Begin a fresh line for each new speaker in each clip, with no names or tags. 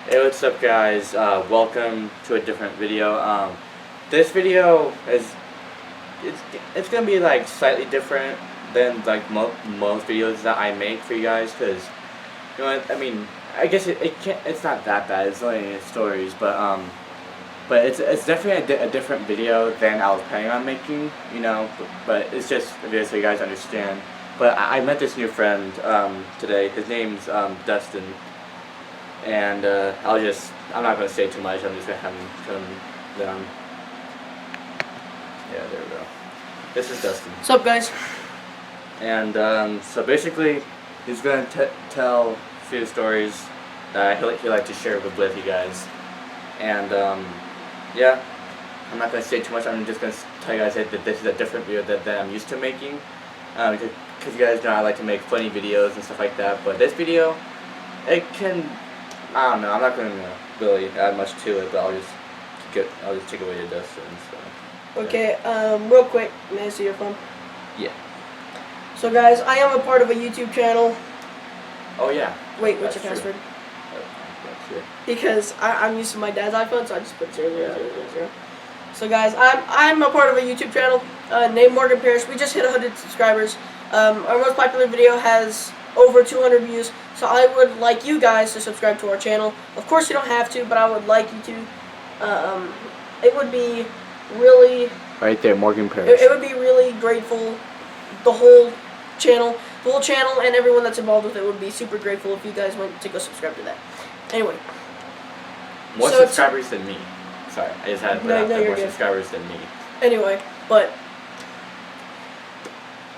Hey, what's up, guys? Welcome to a different video. This video is it's gonna be like slightly different than like most videos that I make for you guys, because you know what, I mean, I guess it's not that bad. It's only stories, but it's definitely a different video than I was planning on making. But it's just a video so you guys understand. But I met this new friend today. His name's Dustin. And I'm not going to say too much, I'm just going to have him come down. Yeah, there we go. This is Dustin.
What's up, guys?
And so basically, he's going to tell a few stories that he'd like to share with you guys. And yeah, I'm not going to say too much, I'm just going to tell you guys that this is a different video that I'm used to making. Because you guys know I like to make funny videos and stuff like that, but this video, I don't know, I'm not going to really add much to it, but I'll just take away the Dustin. So.
Okay, real quick, may I see your phone?
Yeah.
So, guys, I am a part of a YouTube channel.
Oh, yeah.
Wait, what's your password? Because I'm used to my dad's iPhone, so I just put 0000. So, guys, I'm a part of a YouTube channel named Morgan Parrish. We just hit 100 subscribers. Our most popular video has over 200 views, so I would like you guys to subscribe to our channel. Of course, you don't have to, but I would like you to. It would be really...
Right there, Morgan Parrish.
It would be really grateful. The whole channel and everyone that's involved with it would be super grateful if you guys went to go subscribe to that. Anyway.
More subscribers than me. Sorry, I just had to put out there more subscribers than me.
Anyway, but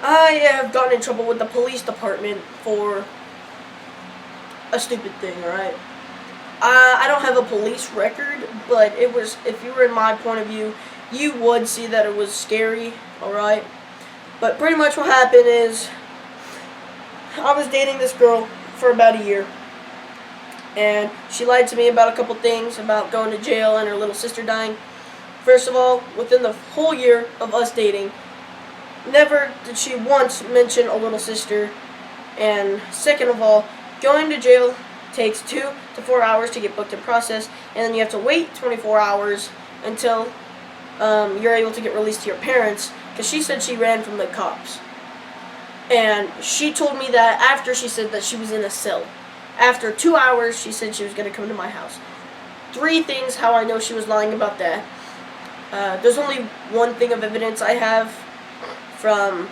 I have gotten in trouble with the police department for a stupid thing, alright? I don't have a police record, but it was, if you were in my point of view, you would see that it was scary, alright? But pretty much what happened is, I was dating this girl for about a year, and she lied to me about a couple things, about going to jail and her little sister dying. First of all, within the whole year of us dating, never did she once mention a little sister. And second of all, going to jail takes 2 to 4 hours to get booked and processed, and then you have to wait 24 hours until you're able to get released to your parents, because she said she ran from the cops. And she told me that after she said that she was in a cell. After 2 hours, she said she was going to come to my house. 3 things how I know she was lying about that. There's only one thing of evidence I have from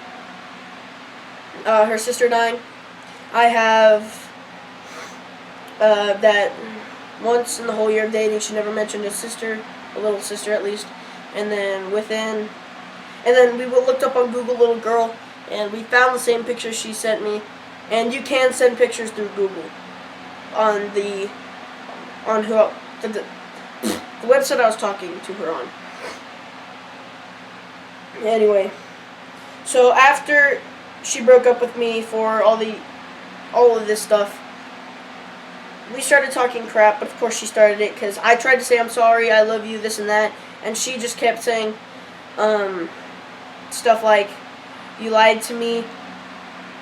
her sister dying. I have that once in the whole year of dating, she never mentioned a sister, a little sister at least. And then we looked up on Google little girl, and we found the same picture she sent me. And you can send pictures through Google on the website I was talking to her on. Anyway, so after she broke up with me for all of this stuff, we started talking crap, but of course she started it, because I tried to say I'm sorry, I love you, this and that, and she just kept saying stuff like, you lied to me,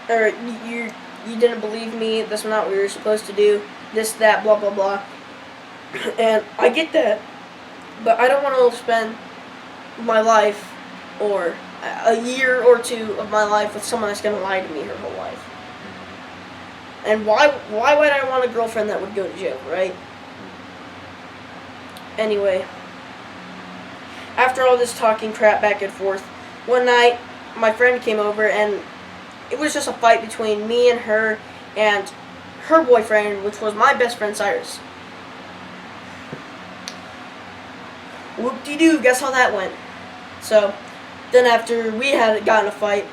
or you didn't believe me, that's not what we were supposed to do, this, that, blah, blah, blah. And I get that, but I don't want to spend my life, or a year or 2 of my life with someone that's going to lie to me her whole life. And why would I want a girlfriend that would go to jail, right? Anyway, after all this talking crap back and forth, one night my friend came over, and it was just a fight between me and her boyfriend, which was my best friend Cyrus. Whoop-de-doo, guess how that went? So, then after we had gotten a fight,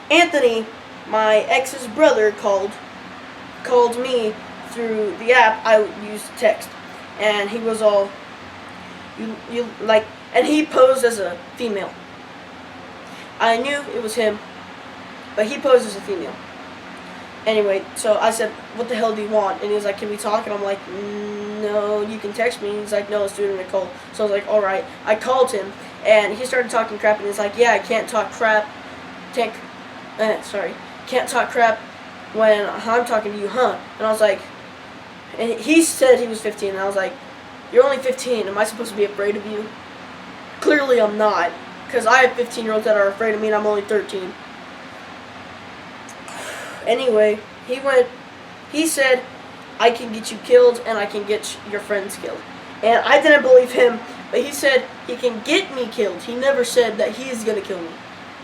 Anthony, my ex's brother, called me through the app I used to text, and he was all, and he posed as a female. I knew it was him, but he posed as a female. Anyway, so I said, what the hell do you want? And he was like, can we talk? And I'm like, no, you can text me. And he's like, no, let's do it in a call. So I was like, alright. I called him, and he started talking crap, and he's like, yeah, I can't talk crap. Can't talk crap when I'm talking to you, huh? And I was like, And he said he was 15, and I was like, you're only 15. Am I supposed to be afraid of you? Clearly I'm not, because I have 15-year-olds that are afraid of me, and I'm only 13. Anyway, he said, I can get you killed, and I can get your friends killed. And I didn't believe him, but he said he can get me killed. He never said that he is going to kill me.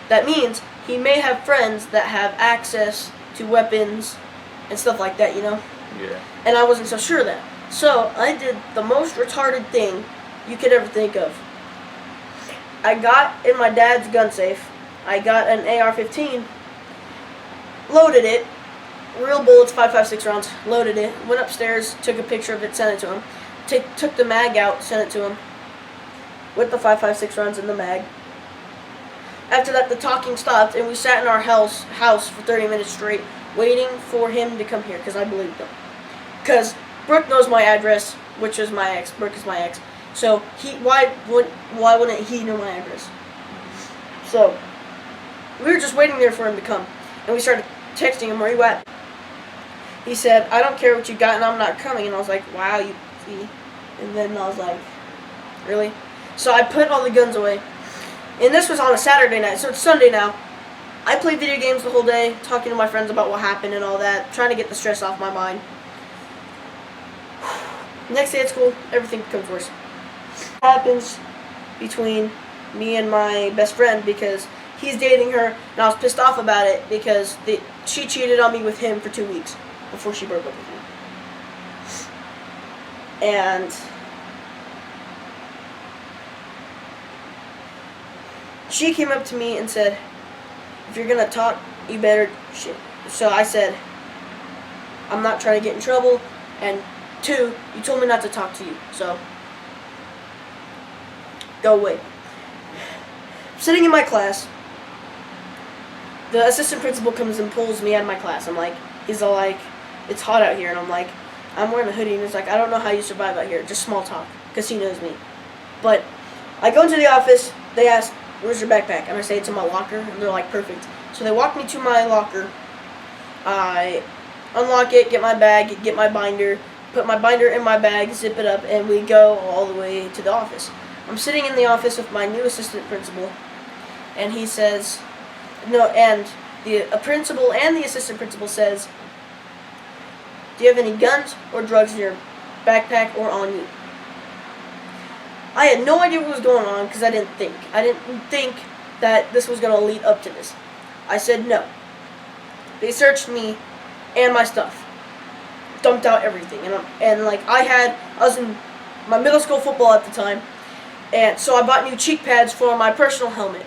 That means he may have friends that have access to weapons and stuff like that, you know?
Yeah.
And I wasn't so sure of that. So I did the most retarded thing you could ever think of. I got in my dad's gun safe. I got an AR-15, loaded it, real bullets, 5.56 rounds, loaded it, went upstairs, took a picture of it, sent it to him, took the mag out, sent it to him, with the 5.56 rounds in the mag. After that, the talking stopped, and we sat in our house for 30 minutes straight, waiting for him to come here, because I believed him. Because Brooke knows my address, which is my ex. Brooke is my ex. So why wouldn't he know my address? So we were just waiting there for him to come, and we started texting him, where you at? He said, I don't care what you got, and I'm not coming. And I was like, wow, you see. And then I was like, really? So I put all the guns away. And this was on a Saturday night, so it's Sunday now. I played video games the whole day, talking to my friends about what happened and all that, trying to get the stress off my mind. Next day at school, everything becomes worse. What happens between me and my best friend, because he's dating her, and I was pissed off about it because she cheated on me with him for 2 weeks before she broke up with me. And she came up to me and said, if you're going to talk, you better shit. So I said, I'm not trying to get in trouble, and 2, you told me not to talk to you, so go away. Sitting in my class, the assistant principal comes and pulls me out of my class. He's all like, it's hot out here, and I'm like, I'm wearing a hoodie, and he's like, I don't know how you survive out here, just small talk, because he knows me. But I go into the office, they ask, where's your backpack? And I say, it's in my locker, and they're like, perfect. So they walk me to my locker, I unlock it, get my bag, get my binder, put my binder in my bag, zip it up, and we go all the way to the office. I'm sitting in the office with my new assistant principal, and he says, no, and the principal and the assistant principal says, do you have any guns or drugs in your backpack or on you? I had no idea what was going on because I didn't think that this was going to lead up to this. I said no. They searched me and my stuff. Dumped out everything. I was in my middle school football at the time, and so I bought new cheek pads for my personal helmet.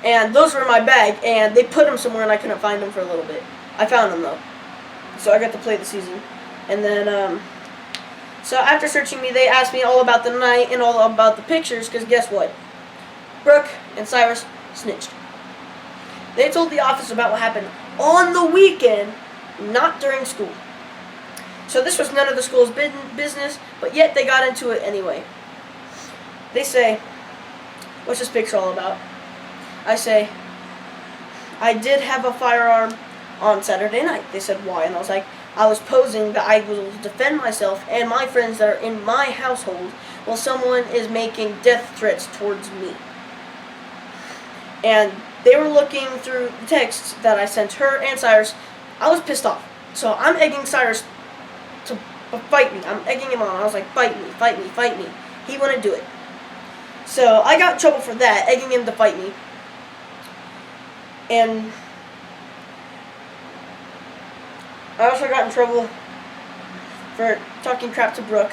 And those were in my bag, and they put them somewhere and I couldn't find them for a little bit. I found them though. So I got to play the season. And then, so after searching me, they asked me all about the night and all about the pictures, because guess what? Brooke and Cyrus snitched. They told the office about what happened on the weekend, not during school. So this was none of the school's business, but yet they got into it anyway. They say, what's this picture all about? I say, I did have a firearm on Saturday night. They said, why? And I was like, I was posing that I will defend myself and my friends that are in my household while someone is making death threats towards me. And they were looking through the texts that I sent her and Cyrus. I was pissed off. So I'm egging Cyrus to fight me. I'm egging him on. I was like, fight me, fight me, fight me. He wouldn't do it. So I got in trouble for that, egging him to fight me. And I also got in trouble for talking crap to Brooke.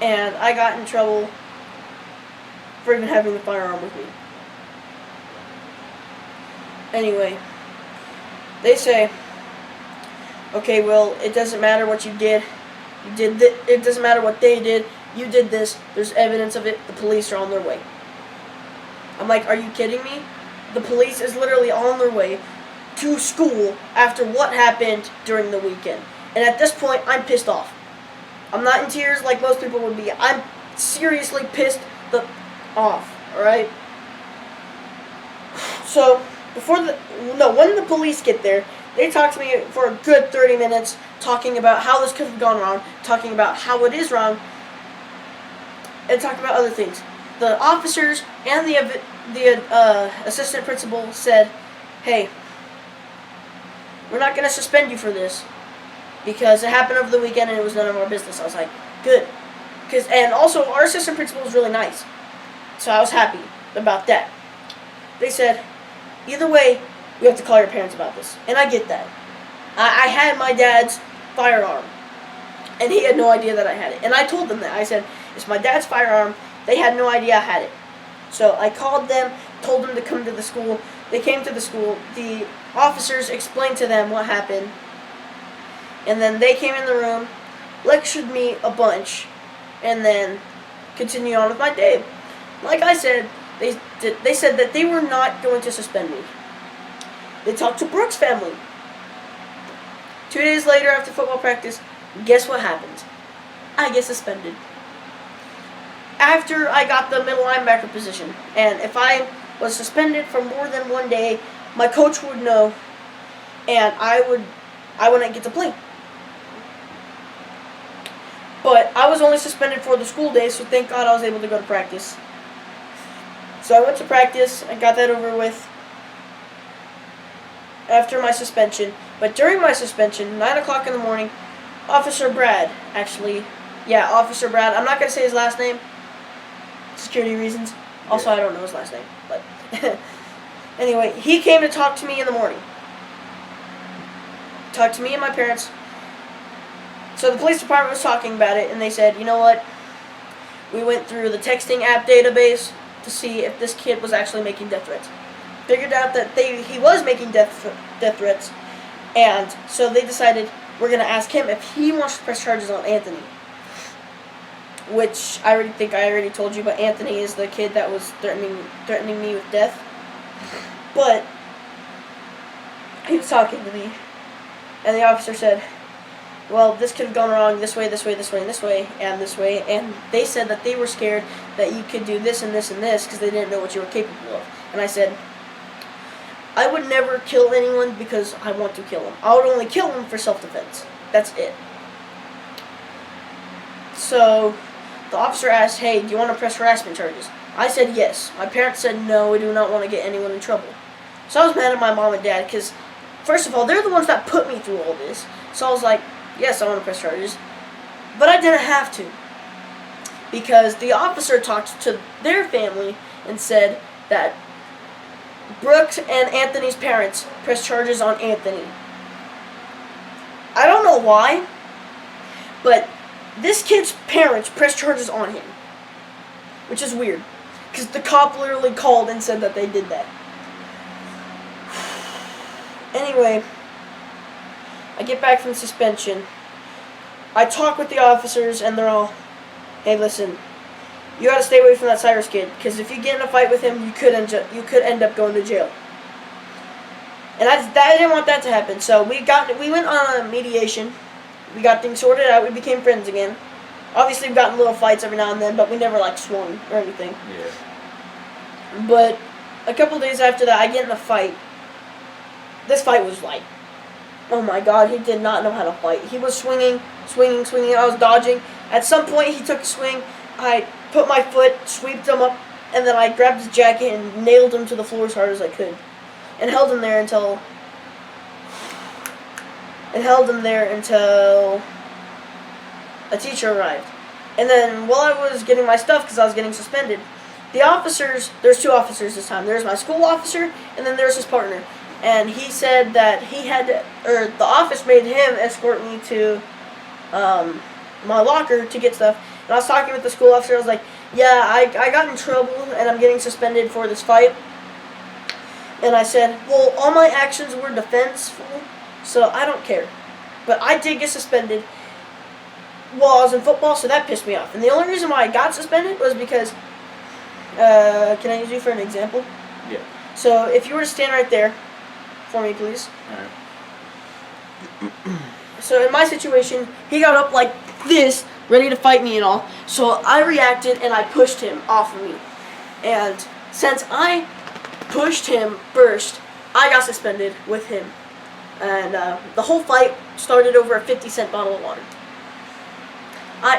And I got in trouble for even having the firearm with me. Anyway, they say, okay, well, it doesn't matter what you did. It doesn't matter what they did. You did this. There's evidence of it. The police are on their way. I'm like, are you kidding me? The police is literally on their way to school after what happened during the weekend. And at this point, I'm pissed off. I'm not in tears like most people would be. I'm seriously pissed off, alright? So, when the police get there, they talk to me for a good 30 minutes, talking about how this could have gone wrong, talking about how it is wrong, and talking about other things. The officers and the assistant principal said, "Hey, we're not going to suspend you for this because it happened over the weekend and it was none of our business." I was like, good. And also, our assistant principal was really nice. So I was happy about that. They said, either way, we have to call your parents about this. And I get that. I had my dad's firearm. And he had no idea that I had it. And I told them that. I said, it's my dad's firearm. They had no idea I had it. So I called them, told them to come to the school. They came to the school. The officers explained to them what happened. And then they came in the room, lectured me a bunch, and then continued on with my day. Like I said, they said that they were not going to suspend me. They talked to Brooks' family. 2 days later after football practice, guess what happened? I get suspended. After I got the middle linebacker position. And if I was suspended for more than 1 day, my coach would know, and I wouldn't get to play. But I was only suspended for the school day, so thank God I was able to go to practice. So I went to practice, I got that over with after my suspension. But during my suspension, 9 o'clock in the morning, Officer Brad, Officer Brad, I'm not going to say his last name, security reasons. Also, I don't know his last name, but anyway, he came to talk to me in the morning. Talked to me and my parents. So the police department was talking about it, and they said, you know what? We went through the texting app database to see if this kid was actually making death threats. Figured out that he was making death threats, and so they decided we're going to ask him if he wants to press charges on Anthony. Which I already told you, but Anthony is the kid that was threatening me with death. But he was talking to me, and the officer said, well, this could have gone wrong this way, this way, this way, and this way, and this way. And they said that they were scared that you could do this and this and this because they didn't know what you were capable of. And I said, I would never kill anyone because I want to kill them. I would only kill them for self-defense. That's it. So the officer asked, hey, do you want to press harassment charges? I said yes. My parents said no, we do not want to get anyone in trouble. So I was mad at my mom and dad because, first of all, they're the ones that put me through all this. So I was like, yes, I want to press charges. But I didn't have to. Because the officer talked to their family and said that Brooks and Anthony's parents pressed charges on Anthony. I don't know why, but this kid's parents pressed charges on him. Which is weird. Because the cop literally called and said that they did that. Anyway, I get back from suspension. I talk with the officers, and they're all, hey, listen, you gotta stay away from that Cyrus kid, because if you get in a fight with him, you could end up going to jail. And I didn't want that to happen, so we went on a mediation. We got things sorted out. We became friends again. Obviously, we've gotten little fights every now and then, but we never swung or anything.
Yeah.
But a couple days after that, I get in a fight. This fight was oh my God, he did not know how to fight. He was swinging. I was dodging. At some point, he took a swing. I put my foot, sweeped him up, and then I grabbed his jacket and nailed him to the floor as hard as I could. And held him there until a teacher arrived. And then while I was getting my stuff, because I was getting suspended, the officers, there's 2 officers this time. There's my school officer, and then there's his partner. And he said that the office made him escort me to my locker to get stuff. And I was talking with the school officer. I was like, yeah, I got in trouble, and I'm getting suspended for this fight. And I said, well, all my actions were defenseful, so I don't care. But I did get suspended while I was in football, so that pissed me off. And the only reason why I got suspended was because, can I use you for an example?
Yeah.
So if you were to stand right there for me, please.
Alright.
So in my situation, he got up like this, ready to fight me and all. So I reacted and I pushed him off of me. And since I pushed him first, I got suspended with him. And the whole fight started over a 50-cent bottle of water.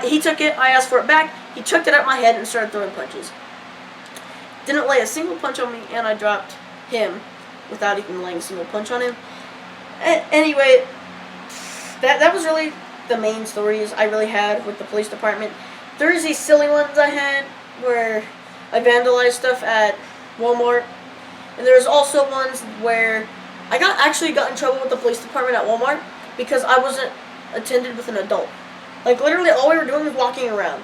He took it, I asked for it back, he chucked it at my head and started throwing punches. Didn't lay a single punch on me, and I dropped him without even laying a single punch on him. Anyway, that was really the main stories I really had with the police department. There's these silly ones I had where I vandalized stuff at Walmart, and there's also ones where I actually got in trouble with the police department at Walmart because I wasn't attended with an adult. Like, literally all we were doing was walking around.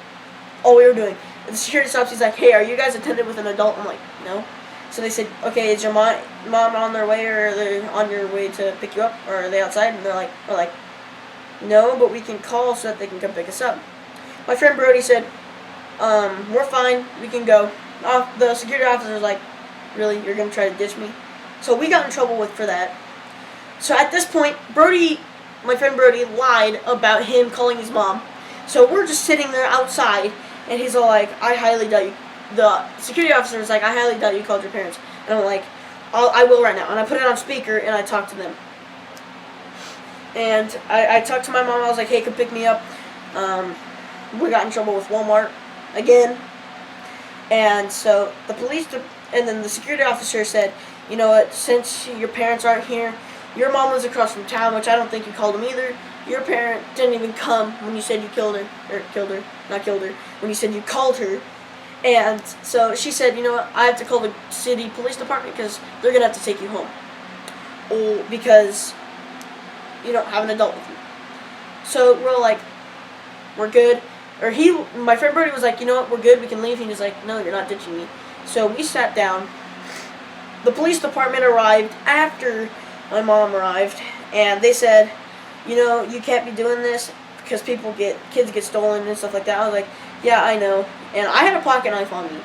All we were doing. And the security stops, he's like, "Hey, are you guys attended with an adult?" I'm like, "No." So they said, "Okay, is your mom on their way, or are they on your way to pick you up, or are they outside?" And we're like, "No, but we can call so that they can come pick us up." My friend Brody said, "We're fine, we can go." The security officer was like, "Really, you're going to try to ditch me?" So we got in trouble for that. So at this point, my friend Brody lied about him calling his mom. So we're just sitting there outside, and he's all like, "I highly doubt you." The security officer was like, "I highly doubt you called your parents." And I'm like, I will right now. And I put it on speaker, and I talked to them. And I talked to my mom. I was like, "Hey, come pick me up." We got in trouble with Walmart again. And so and then the security officer said, "You know what, since your parents aren't here, your mom was across from town," which I don't think you called him either. "Your parent didn't even come when you said you not killed her, when you said you called her." And so she said, "You know what, I have to call the city police department because they're going to have to take you home. Oh, because you don't have an adult with you." So we're all like, "We're good." Or my friend Brody was like, "You know what, we're good, we can leave." He was like, "No, you're not ditching me." So we sat down. The police department arrived after my mom arrived, and they said, "You know, you can't be doing this because kids get stolen and stuff like that." I was like, "Yeah, I know." And I had a pocket knife on me.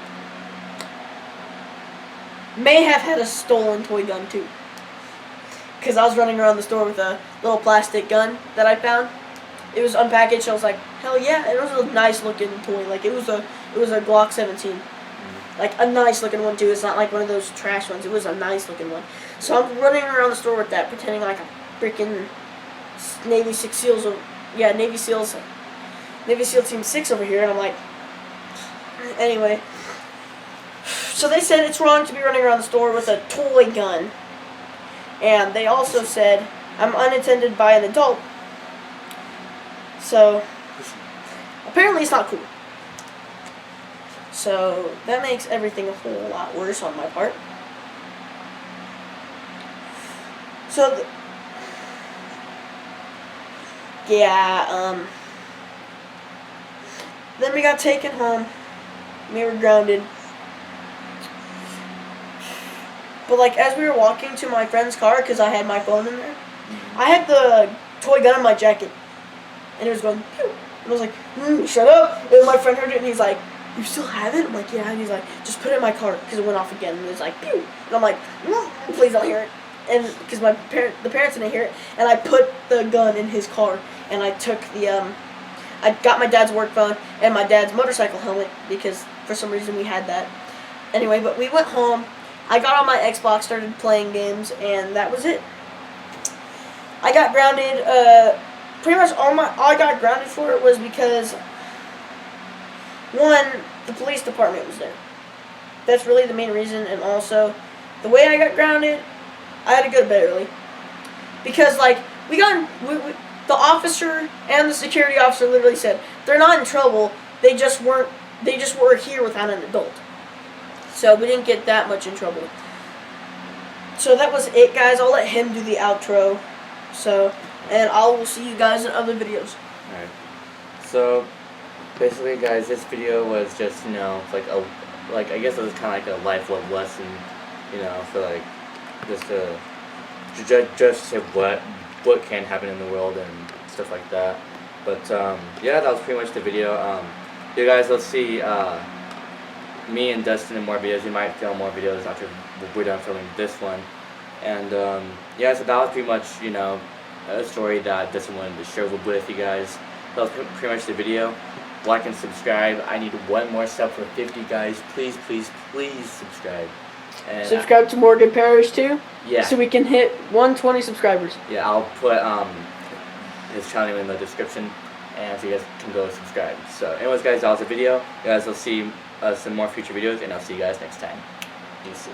May have had a stolen toy gun too, because I was running around the store with a little plastic gun that I found. It was unpackaged. I was like, "Hell yeah!" It was a nice looking toy. Like it was a Glock 17. Like a nice looking one too. It's not like one of those trash ones. It was a nice looking one. So I'm running around the store with that, pretending like a freaking Navy SEAL Team 6 over here, and I'm like, anyway. So they said it's wrong to be running around the store with a toy gun, and they also said I'm unattended by an adult. So apparently it's not cool. So that makes everything a whole lot worse on my part. So then we got taken home. We were grounded. But like as we were walking to my friend's car, because I had my phone in there, I had the toy gun in my jacket, and it was going pew. And I was like, "Shut up!" And my friend heard it, and he's like, "You still have it?" I'm like, "Yeah." And he's like, "Just put it in my car," because it went off again, and it was like pew. And I'm like, "Please don't hear it." And because the parents didn't hear it, and I put the gun in his car, and I took I got my dad's work phone and my dad's motorcycle helmet because for some reason we had that. Anyway, but we went home. I got on my Xbox, started playing games, and that was it. I got grounded. Pretty much all I got grounded for it was because one, the police department was there. That's really the main reason, and also the way I got grounded, I had to go to bed early because like the officer and the security officer literally said they're not in trouble. They just were here without an adult. So we didn't get that much in trouble. So that was it, guys. I'll let him do the outro. And I will see you guys in other videos.
Alright. So basically, guys, this video was just, like I guess it was kind of like a life lesson, for like just say what can happen in the world and stuff like that. But yeah, that was pretty much the video. You guys, let's see me and Dustin in more videos. We might film more videos after we're done filming this one. And yeah, so that was pretty much a story that Dustin wanted to share with you guys. That was pretty much the video. Like and subscribe. I need one more sub for 50, guys. Please, please, please subscribe. And
Subscribe to Morgan Parrish too.
Yeah.
So we can hit 120 subscribers.
Yeah, I'll put his channel in the description, and so you guys can go subscribe. So, anyways, guys, that was the video. You guys will see some more future videos, and I'll see you guys next time. Deuces.